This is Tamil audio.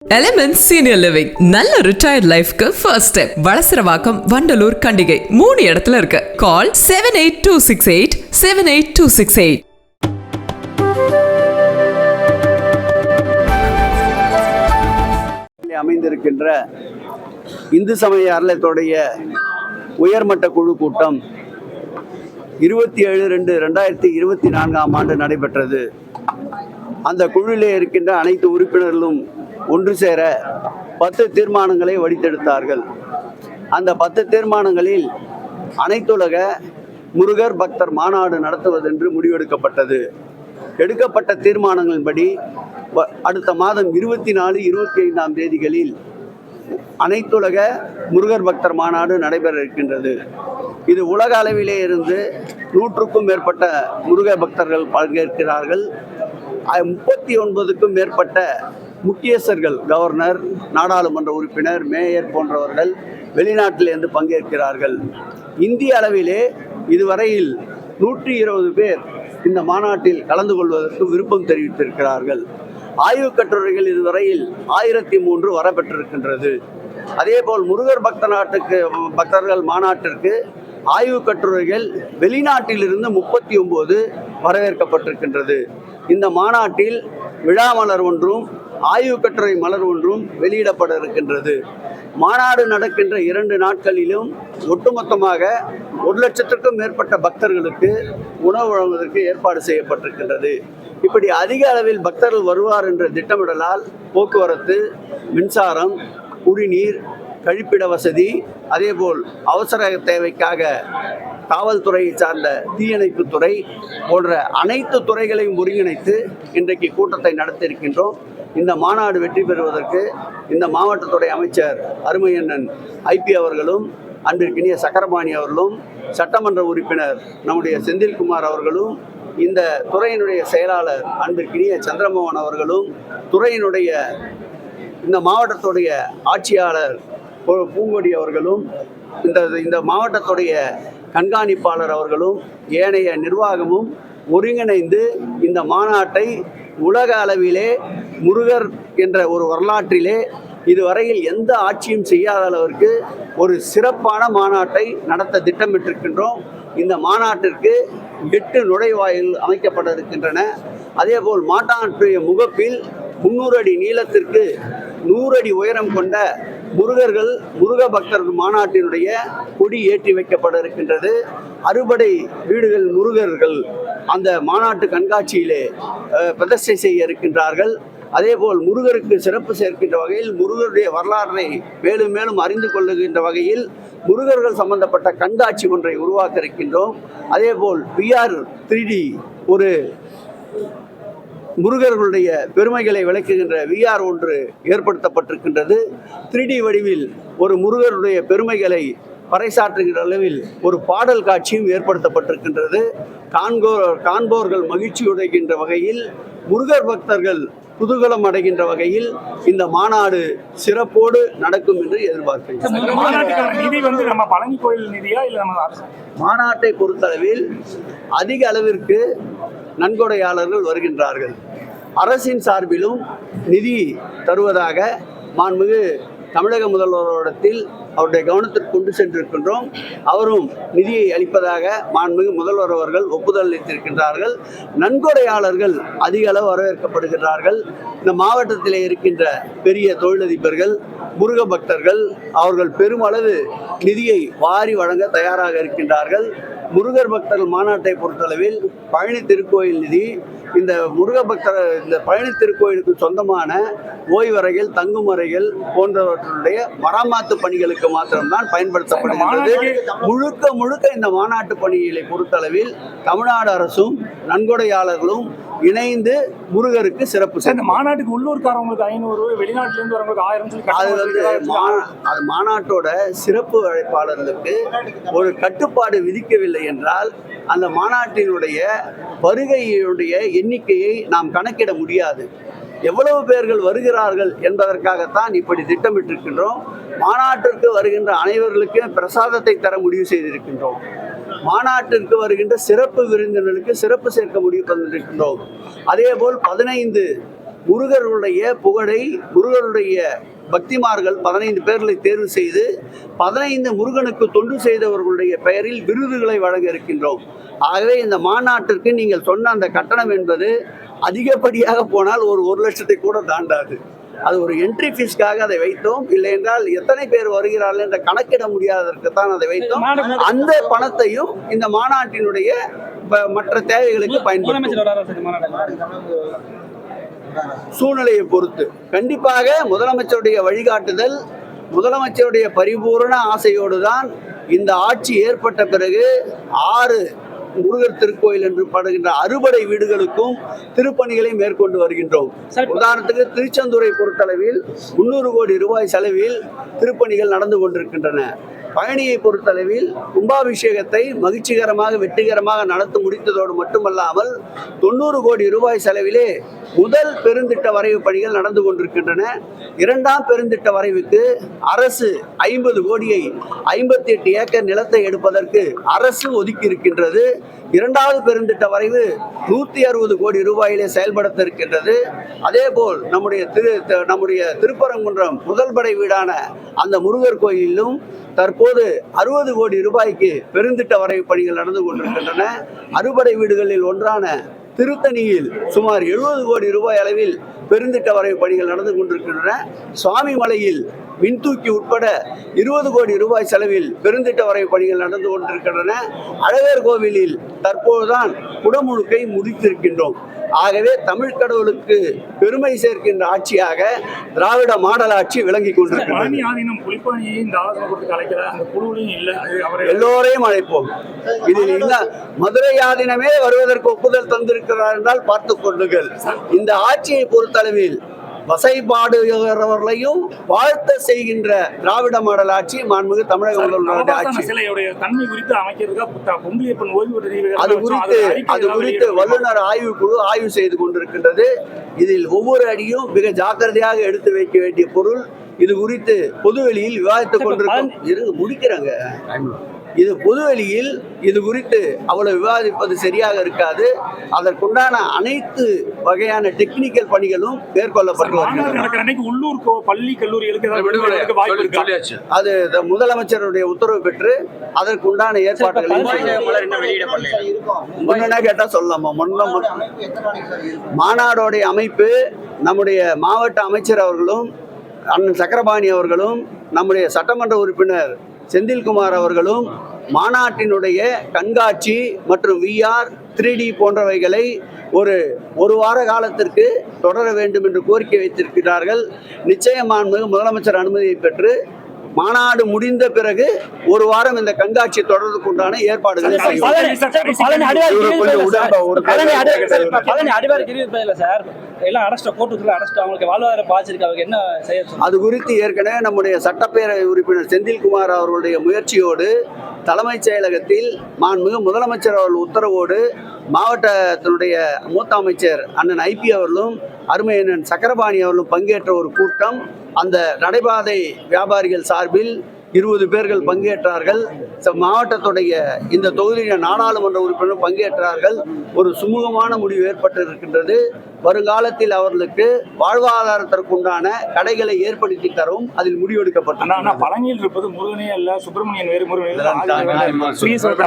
Elements Senior Living நல்ல retired lifeக்கு first step. Valasaravakkam, Vandalur, Kandigai 3 இடத்துல இருக்கு. Call 78268 78268. அமைந்திருக்கின்ற இந்து சமய அறநிலையத்துடைய உயர்மட்ட குழு கூட்டம் 27/2/2024 நடைபெற்றது. அந்த குழுவிலே இருக்கின்ற அனைத்து உறுப்பினர்களும் ஒன்று சேர 10 தீர்மானங்களை வடித்தெடுத்தார்கள். அந்த 10 தீர்மானங்களில் அனைத்துலக முருகர் பக்தர் மாநாடு நடத்துவதென்று முடிவெடுக்கப்பட்டது. எடுக்கப்பட்ட தீர்மானங்களின்படி அடுத்த மாதம் 24, 25ஆம் தேதிகளில் அனைத்துலக முருகர் பக்தர் மாநாடு நடைபெற இருக்கின்றது. இது உலக அளவிலே இருந்து 100க்கும் மேற்பட்ட முருக பக்தர்கள் பங்கேற்கிறார்கள். 39க்கும் மேற்பட்ட முக்கியஸ்தர்கள், கவர்னர், நாடாளுமன்ற உறுப்பினர், மேயர் போன்றவர்கள் வெளிநாட்டிலிருந்து பங்கேற்கிறார்கள். இந்திய அளவிலே இதுவரையில் 120 பேர் இந்த மாநாட்டில் கலந்து கொள்வதற்கு விருப்பம் தெரிவித்திருக்கிறார்கள். ஆய்வுக் கட்டுரைகள் இதுவரையில் 1003 வரப்பெற்றிருக்கின்றது. அதேபோல் முருகர் பக்தர்கள் மாநாட்டிற்கு ஆய்வுக் கட்டுரைகள் வெளிநாட்டிலிருந்து 39 வரவேற்கப்பட்டிருக்கின்றது. இந்த மாநாட்டில் விழா மலர் ஒன்றும் ஆய்வுக் கட்டுரை மலர் ஒன்றும் வெளியிடப்பட இருக்கின்றது. மாநாடு நடக்கின்ற 2 நாட்களிலும் ஒட்டுமொத்தமாக 1,00,000க்கும் மேற்பட்ட பக்தர்களுக்கு உணவு வழங்குவதற்கு ஏற்பாடு செய்யப்பட்டிருக்கின்றது. இப்படி அதிக அளவில் பக்தர்கள் வருவார் என்ற திட்டமிடலால் போக்குவரத்து, மின்சாரம், குடிநீர், கழிப்பிட வசதி, அதேபோல் அவசர தேவைக்காக காவல்துறையை சார்ந்த தீயணைப்புத்துறை போன்ற அனைத்து துறைகளையும் ஒருங்கிணைத்து இன்றைக்கு கூட்டத்தை நடத்தியிருக்கின்றோம். இந்த மாநாடு வெற்றி பெறுவதற்கு இந்த மாவட்டத்துடைய அமைச்சர் அருமையண்ணன் ஐபி அவர்களும், அன்பிற்கினிய சக்கரபாணி அவர்களும், சட்டமன்ற உறுப்பினர் நம்முடைய செந்தில்குமார் அவர்களும், இந்த துறையினுடைய செயலாளர் அன்பிற்கினிய சந்திரமோகன் அவர்களும், துறையினுடைய இந்த மாவட்டத்துடைய ஆட்சியாளர் பூங்கொடி அவர்களும், இந்த மாவட்டத்துடைய கண்காணிப்பாளர் அவர்களும், ஏனைய நிர்வாகமும் ஒருங்கிணைந்து இந்த மாநாட்டை உலக அளவிலே முருகர் என்ற ஒரு வரலாற்றிலே இதுவரையில் எந்த ஆட்சியும் செய்யாத அளவிற்கு ஒரு சிறப்பான மாநாட்டை நடத்த திட்டமிட்டிருக்கின்றோம். இந்த மாநாட்டிற்கு 8 நுழைவாயில் அமைக்கப்பட இருக்கின்றன. அதேபோல் மாநாட்டுடைய முகப்பில் 300 அடி நீளத்திற்கு 100 அடி உயரம் கொண்ட முருக பக்தர்கள் மாநாட்டினுடைய கொடி ஏற்றி வைக்கப்பட இருக்கின்றது. அறுபடை வீடுகள் முருகர்கள் அந்த மாநாட்டு கண்காட்சியிலே பிரதிஷ்டை செய்ய இருக்கின்றார்கள். அதேபோல் முருகருக்கு சிறப்பு சேர்க்கின்ற வகையில், முருகருடைய வரலாற்றை மேலும் மேலும் அறிந்து கொள்ளுகின்ற வகையில் முருகர்கள் சம்பந்தப்பட்ட கண்காட்சி ஒன்றை உருவாக்க இருக்கின்றோம். அதேபோல் VR 3D ஒரு முருகர்களுடைய பெருமைகளை விளக்குகின்ற VR ஒன்று ஏற்படுத்தப்பட்டிருக்கின்றது. 3D வடிவில் ஒரு முருகருடைய பெருமைகளை பறைசாற்றுகின்ற அளவில் ஒரு பாடல் காட்சியும் ஏற்படுத்தப்பட்டிருக்கின்றது. காண்போர்கள் மகிழ்ச்சியுடைகின்ற வகையில், முருகர் பக்தர்கள் குதூகலம் அடைகின்ற வகையில் இந்த மாநாடு சிறப்போடு நடக்கும் என்று எதிர்பார்க்கிறேன். மாநாட்டை பொறுத்தளவில் அதிக அளவிற்கு நன்கொடையாளர்கள் வருகின்றார்கள். அரசின் சார்பிலும் நிதி தருவதாக மாண்புமிகு தமிழக முதல்வரிடத்தில் அவருடைய கவனத்திற்கு கொண்டு சென்றிருக்கின்றோம். அவரும் நிதியை அளிப்பதாக மாண்புமிகு முதல்வர் அவர்கள் ஒப்புதல் அளித்திருக்கின்றார்கள். நன்கொடையாளர்கள் அதிக அளவு வரவேற்கப்படுகிறார்கள். இந்த மாவட்டத்திலே இருக்கின்ற பெரிய தொழிலதிபர்கள், முருக பக்தர்கள் அவர்கள் பெருமளவு நிதியை வாரி வழங்க தயாராக இருக்கின்றார்கள். முருகர் பக்தர்கள் மாநாட்டை பொறுத்தளவில் பழனி திருக்கோயில் நிதி, இந்த இந்த பழனி திருக்கோயிலுக்கு சொந்தமான ஓய்வறைகள், தங்குமறைகள் போன்றவர்களுடைய மராமத்து பணிகளுக்கு மாத்திரம்தான் பயன்படுத்தப்படுகிறது. முழுக்க இந்த மாநாட்டு பணிகளை பொறுத்தளவில் தமிழ்நாடு அரசும் நன்கொடையாளர்களும் இணைந்து முருகருக்கு சிறப்பு செய்யும். மாநாட்டுக்கு உள்ளூர்காரவங்களுக்கு 500, வெளிநாட்டிலிருந்து வரவங்களுக்கு 1000. அது மாநாட்டோட சிறப்பு அழைப்பாளர்களுக்கு ஒரு கட்டுப்பாடு விதிக்கவில்லை என்றால் அந்த மாநாட்டினுடைய வருகையுடைய எண்ணிக்கையை நாம் கணக்கிட முடியாது. எவ்வளவு பேர்கள் வருகிறார்கள் என்பதற்காகத்தான் இப்படி திட்டமிட்டிருக்கின்றோம். மாநாட்டிற்கு வருகின்ற அனைவர்களுக்கு பிரசாதத்தை தர முடிவு செய்திருக்கின்றோம். மாநாட்டிற்கு வருகின்ற சிறப்பு விருந்தினர்களுக்கு சிறப்பு சேர்க்க முடிவு பண்ணிருக்கின்றோம். அதேபோல் 15 முருகருடைய புகழை, முருகருடைய பக்திமார்கள் 15 பேர்களை தேர்வு செய்து 15 முருகனுக்கு தொண்டு செய்தவர்களுடைய பெயரில் விருதுகளை வழங்க இருக்கின்றோம். ஆகவே இந்த மாநாட்டிற்கு நீங்கள் சொன்ன அந்த கட்டணம் என்பது அதிகப்படியாக போனால் ஒரு லட்சத்தை கூட தாண்டாது. அது ஒரு என்ட்ரி ஃபீஸ்க்காக அதை வைத்தோம். இல்லை என்றால் எத்தனை பேர் வருகிறார்கள் என்ற கணக்கிட முடியாததற்கு தான் அதை வைத்தோம். அந்த பணத்தையும் இந்த மாநாட்டினுடைய மற்ற தேவைகளுக்கு பயன்படுத்தும். சூழ்நிலையை பொறுத்து கண்டிப்பாக முதலமைச்சருடைய வழிகாட்டுதல், முதலமைச்சருடைய பரிபூரண ஆசையோடு தான் இந்த ஆட்சி ஏற்பட்ட பிறகு 6 முருகர் திருக்கோயில் என்று படுகின்ற அறுபடை வீடுகளுக்கும் திருப்பணிகளை மேற்கொண்டு வருகின்றோம். உதாரணத்துக்கு திருச்செந்தூரை பொறுத்தளவில் 300 கோடி ரூபாய் செலவில் திருப்பணிகள் நடந்து கொண்டிருக்கின்றன. பழனியை பொறுத்தளவில் கும்பாபிஷேகத்தை மகிழ்ச்சிகரமாக வெற்றிகரமாக நடத்தி முடித்ததோடு மட்டுமல்லாமல் 90 கோடி ரூபாய் செலவிலே முதல் பெருந்திட்ட வரைவு பணிகள் நடந்து கொண்டிருக்கின்றன. 2ஆம் பெருந்திட்ட வரைவுக்கு அரசு 50 கோடியை 58 ஏக்கர் நிலத்தை எடுப்பதற்கு அரசு ஒதுக்கி இருக்கின்றது. 2வது பெருந்திட்ட வரைவு 160 கோடி ரூபாயிலே செயல்படுத்த இருக்கின்றது. அதேபோல் நம்முடைய திருப்பரங்குன்றம் முதல் படை வீடான அந்த முருகர் கோயிலும் தற்போது 60 கோடி ரூபாய்க்கு பெருந்திட்ட வரைவு பணிகள் நடந்து கொண்டிருக்கின்றன. அறுபடை வீடுகளில் ஒன்றான திருத்தணியில் சுமார் 70 கோடி ரூபாய் அளவில் பெருந்திட்ட வரைவு பணிகள் நடந்து கொண்டிருக்கின்றன. சுவாமிமலையில் மின்தூக்கி உட்பட 20 கோடி ரூபாய் செலவில் பெருந்திட்ட வரைவு பணிகள் நடந்து கொண்டிருக்கின்றன. அழகர் கோவிலில் தற்போதுதான் குடமுழுக்கை முடித்திருக்கின்றோம். ஆகவே தமிழ் கடவுளுக்கு பெருமை சேர்க்கின்ற ஆட்சியாக திராவிட மாடல் ஆட்சி விளங்கி கொண்டிருக்கிறது. எல்லோரையும் அழைப்போம். இதில் இல்ல மதுரை ஆதீனமே வருவதற்கு ஒப்புதல் தந்திருக்கிறார் என்றால் பார்த்துக் கொள்ளுங்கள். இந்த ஆட்சியை பொறுத்தளவில் வசைபாடுகிறவர்களையும் வாழ்த்த செய்கின்ற திராவிட மாடல் ஆட்சி மாண்புமிகு தமிழக முதல்வருடைய ஆட்சி. அது குறித்து வல்லுநர் ஆய்வு குழு ஆய்வு செய்து கொண்டிருக்கின்றது. இதில் ஒவ்வொரு அடியும் மிக ஜாக்கிரதையாக எடுத்து வைக்க வேண்டிய பொருள். இது குறித்து பொதுவெளியில் விவாதித்துக் கொண்டிருக்கோம். முடிக்கிறாங்க. இது பொதுவெளியில் இது குறித்து அவ்வளவு விவாதிப்பது சரியாக இருக்காது. அதற்குண்டான அனைத்து வகையான டெக்னிக்கல் பணிகளும் மேற்கொள்ளப்பட்டு அது முதலமைச்சருடைய உத்தரவு பெற்று அதற்குண்டான ஏற்பாடுகளை முன்னா கேட்டா சொல்லலாமா? மாநாடோடைய அமைப்பு நம்முடைய மாவட்ட அமைச்சர் அவர்களும் அண்ணன் சக்கரபாணி அவர்களும் நம்முடைய சட்டமன்ற உறுப்பினர் செந்தில்குமார் அவர்களும் மாநாட்டினுடைய கண்காட்சி மற்றும் VR 3D போன்றவைகளை ஒரு வார காலத்திற்கு தொடர வேண்டும் என்று கோரிக்கை வைத்திருக்கிறார்கள். நிச்சயமாக முதலமைச்சர் அனுமதியை பெற்று மாநாடு முடிந்த பிறகு ஒரு வாரம் இந்த கண்காட்சி தொடர்றதுக்கு உண்டான ஏற்பாடுகளை அது குறித்து ஏற்கனவே நம்முடைய சட்டப்பேரவை உறுப்பினர் செந்தில்குமார் அவர்களுடைய முயற்சியோடு தலைமைச் செயலகத்தில் மாண்புமிகு முதலமைச்சர் அவர்கள் உத்தரவோடு மாவட்டத்தினுடைய மூத்த அமைச்சர் அண்ணன் IP அவர்களும் அருமை அண்ணன் சக்கரபாணி அவர்களும் பங்கேற்ற ஒரு கூட்டம். அந்த நடைபாதை வியாபாரிகள் சார்பில் 20 பேர்கள் பங்கேற்றார்கள். மாவட்டத்துடைய இந்த தொகுதியின் நாடாளுமன்ற உறுப்பினர் பங்கேற்றார்கள். ஒரு சுமூகமான முடிவு ஏற்பட்டு இருக்கின்றது. வருங்காலத்தில் அவர்களுக்கு வாழ்வாதாரத்திற்குண்டான கடைகளை ஏற்படுத்தி தரவும் அதில் முடிவெடுக்கப்பட்டது. பழனியில் இருப்பது முருகனே அல்ல, சுப்பிரமணியன் வேறு முருகன்